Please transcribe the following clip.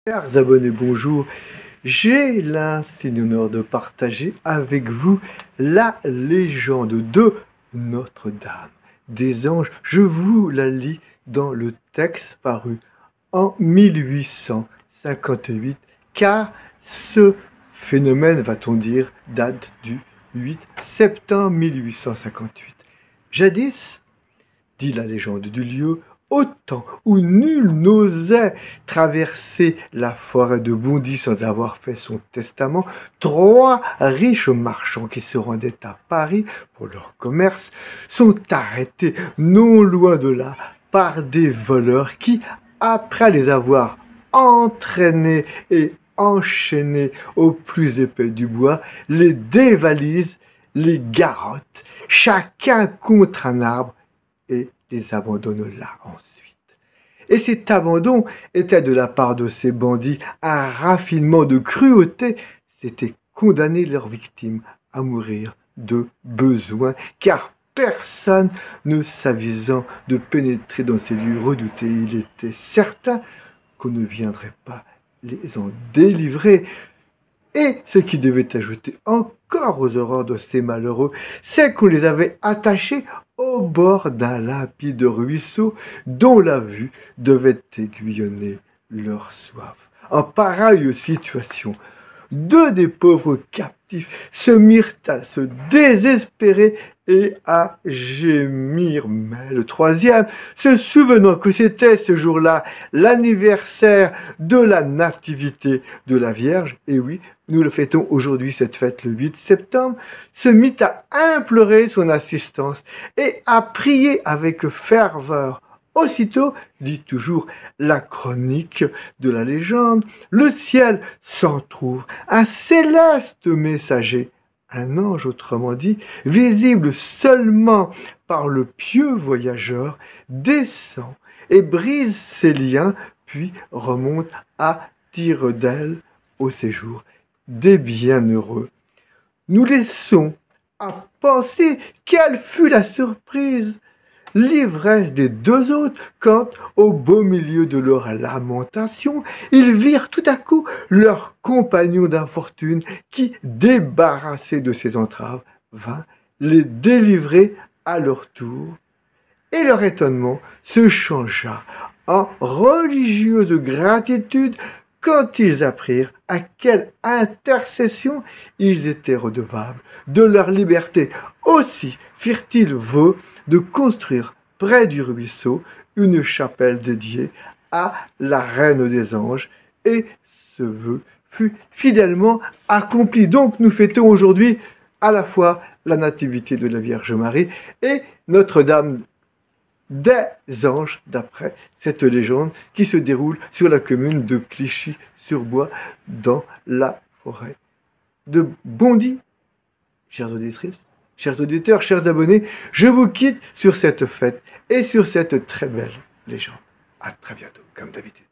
Chers abonnés, bonjour. J'ai l'insigne honneur de partager avec vous la légende de Notre-Dame des Anges. Je vous la lis dans le texte paru en 1858, car ce phénomène, va-t-on dire, date du 8 septembre 1858. Jadis, dit la légende du lieu, au temps où nul n'osait traverser la forêt de Bondy sans avoir fait son testament, 3 riches marchands qui se rendaient à Paris pour leur commerce sont arrêtés non loin de là par des voleurs qui, après les avoir entraînés et enchaînés au plus épais du bois, les dévalisent, les garrottent, chacun contre un arbre, et les abandonne là ensuite. Et cet abandon était de la part de ces bandits un raffinement de cruauté, c'était condamner leurs victimes à mourir de besoin, car personne ne s'avisant de pénétrer dans ces lieux redoutés, il était certain qu'on ne viendrait pas les en délivrer. Et ce qui devait ajouter encore aux horreurs de ces malheureux, c'est qu'on les avait attachés au bord d'un limpide ruisseau dont la vue devait aiguillonner leur soif. En pareille situation, 2 des pauvres captifs se mirent à se désespérer et à gémir. Mais le 3e, se souvenant que c'était ce jour-là l'anniversaire de la nativité de la Vierge, et oui, nous le fêtons aujourd'hui, cette fête, le 8 septembre, se mit à implorer son assistance et à prier avec ferveur. Aussitôt, dit toujours la chronique de la légende, le ciel s'entr'ouvre, un céleste messager, un ange autrement dit, visible seulement par le pieux voyageur, descend et brise ses liens, puis remonte à tire d'aile au séjour des bienheureux. Nous laissons à penser quelle fut la surprise, l'ivresse des 2 autres, quand, au beau milieu de leur lamentation, ils virent tout à coup leur compagnon d'infortune qui, débarrassé de ses entraves, vint les délivrer à leur tour. Et leur étonnement se changea en religieuse gratitude quand ils apprirent à quelle intercession ils étaient redevables de leur liberté. Aussi firent-ils vœu de construire près du ruisseau une chapelle dédiée à la Reine des Anges, et ce vœu fut fidèlement accompli. Donc nous fêtons aujourd'hui à la fois la nativité de la Vierge Marie et Notre-Dame des Anges, d'après cette légende qui se déroule sur la commune de Clichy-sur-Bois, dans la forêt de Bondy. Chères auditrices, chers auditeurs, chers abonnés, je vous quitte sur cette fête et sur cette très belle légende. À très bientôt, comme d'habitude.